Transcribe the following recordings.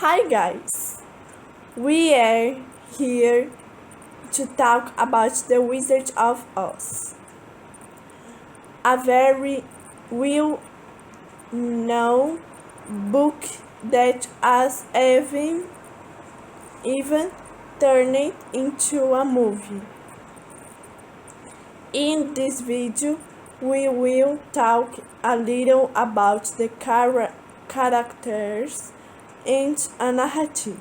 Hi guys, we are here to talk about The Wizard of Oz, a very well known book that has even turned into a movie. In this video, we will talk a little about the characters and a narrative.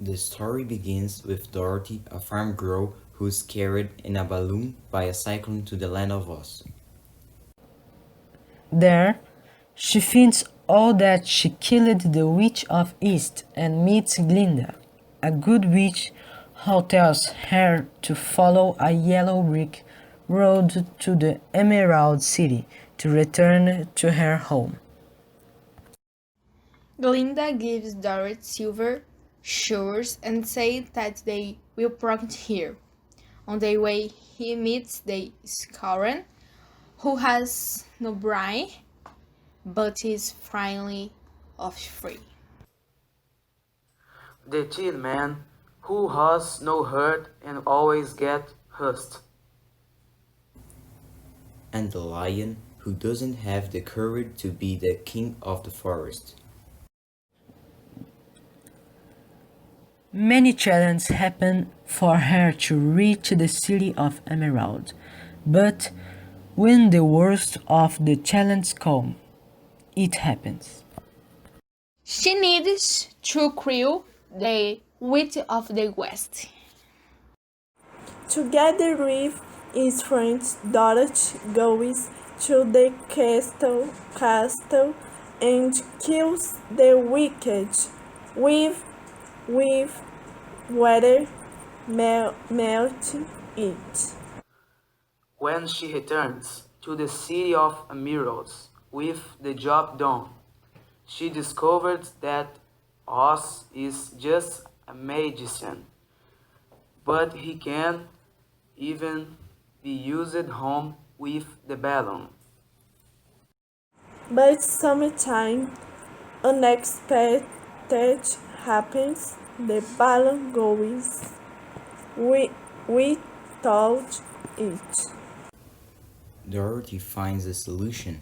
The story begins with Dorothy, a farm girl who is carried in a balloon by a cyclone to the land of Oz. There, she finds out that she killed the Witch of East and meets Glinda, a good witch who tells her to follow a yellow brick road to the Emerald City to return to her home. Glinda gives Dorothy silver shoes and says that they will protect her. On their way, he meets the Scaran, who has no brain, but is finally free. The Tin Man, who has no heart and always gets hurt. And the lion, who doesn't have the courage to be the king of the forest. Many challenges happen for her to reach the City of Emerald, but when the worst of the challenges come, it happens. She needs to kill the Witch of the West. Together with his friends, Dorothy goes to the castle and kills the wicked with water melting it. When she returns to the City of Emeralds with the job done, she discovers that Oz is just a magician, but he can even be used home with the balloon. But sometimes unexpected happens. The balloon goes without it. Dorothy finds a solution.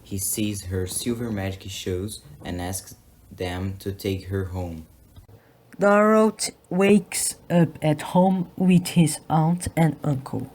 He sees her silver magic shows and asks them to take her home. Dorothy wakes up at home with his aunt and uncle.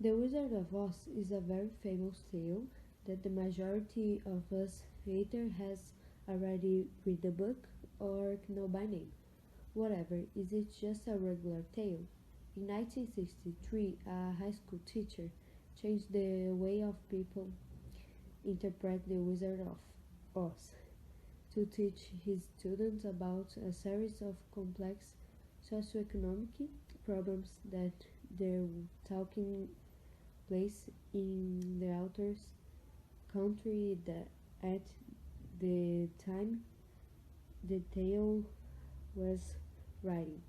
The Wizard of Oz is a very famous tale that the majority of us either has already read the book or know by name. Whatever, is it just a regular tale? In 1963, a high school teacher changed the way of people interpret the Wizard of Oz to teach his students about a series of complex socioeconomic problems that they're talking place in the author's country at the time the tale was writing.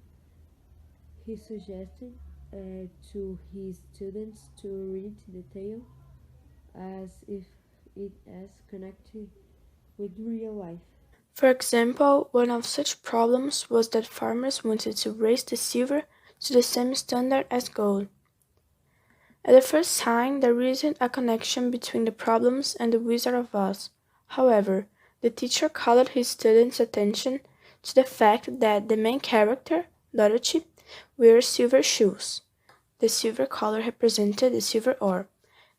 He suggested to his students to read the tale as if it is connected with real life. For example, one of such problems was that farmers wanted to raise the silver to the same standard as gold. At the first sign, there isn't a connection between the problems and the Wizard of Oz. However, the teacher called his students' attention to the fact that the main character, Dorothy, wears silver shoes. The silver color represented the silver ore,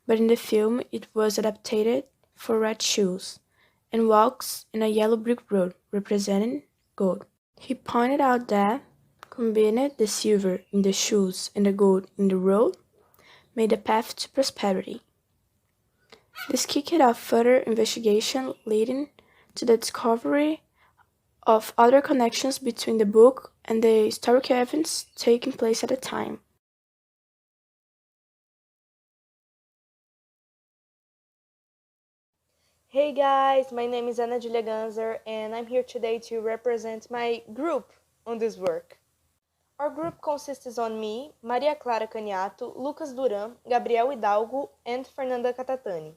but in the film it was adapted for red shoes, and walks in a yellow brick road, representing gold. He pointed out that, combining the silver in the shoes and the gold in the road, made a path to prosperity. This kicked off further investigation, leading to the discovery of other connections between the book and the historical events taking place at the time. Hey guys, my name is Ana Julia Ganzer and I'm here today to represent my group on this work. Our group consists on me, Maria Clara Caniato, Lucas Duran, Gabriel Hidalgo, and Fernanda Catatani.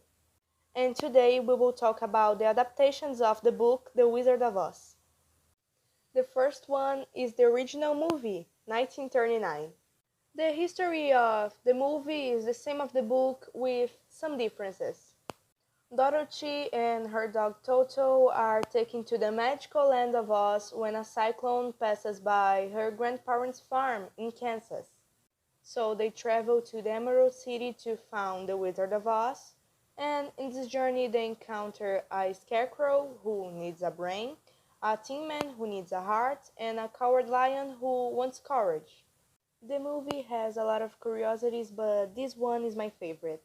And today we will talk about the adaptations of the book The Wizard of Oz. The first one is the original movie, 1939. The history of the movie is the same of the book with some differences. Dorothy and her dog Toto are taken to the magical land of Oz when a cyclone passes by her grandparents' farm in Kansas. So they travel to the Emerald City to find the Wizard of Oz, and in this journey they encounter a scarecrow who needs a brain, a tin man who needs a heart, and a coward lion who wants courage. The movie has a lot of curiosities, but this one is my favorite.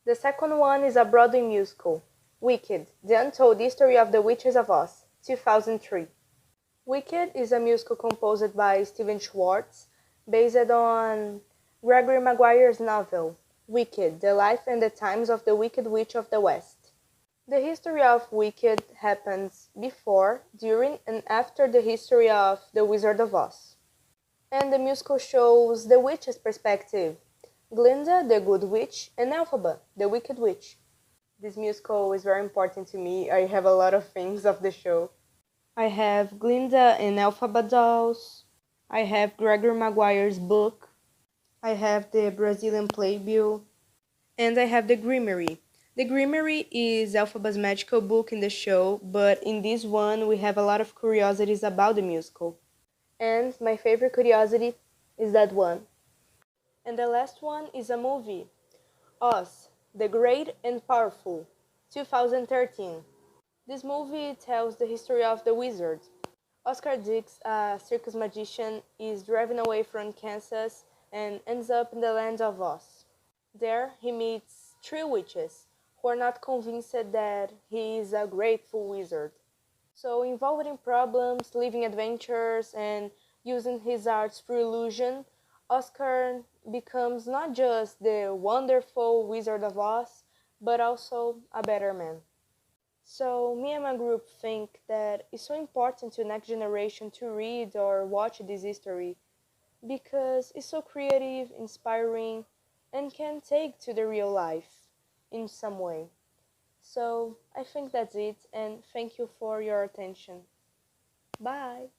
The second one is a Broadway musical, Wicked, The Untold History of the Witches of Oz, 2003. Wicked is a musical composed by Stephen Schwartz, based on Gregory Maguire's novel, Wicked, The Life and the Times of the Wicked Witch of the West. The history of Wicked happens before, during, and after the history of The Wizard of Oz. And the musical shows the witch's perspective, Glinda, the good witch, and Elphaba, the wicked witch. This musical is very important to me. I have a lot of things of the show. I have Glinda and Elphaba dolls. I have Gregory Maguire's book. I have the Brazilian playbill. And I have the Grimoire. The Grimoire is Elphaba's magical book in the show, but in this one we have a lot of curiosities about the musical. And my favorite curiosity is that one. And the last one is a movie, Oz, the Great and Powerful, 2013. This movie tells the history of the wizard. Oscar Dix, a circus magician, is driving away from Kansas and ends up in the land of Oz. There he meets three witches who are not convinced that he is a grateful wizard. So involved in problems, living adventures, and using his arts for illusion, Oscar becomes not just the wonderful Wizard of Oz, but also a better man. So me and my group think that it's so important to next generation to read or watch this history because it's so creative, inspiring, and can take to the real life in some way. So I think that's it, and thank you for your attention. Bye!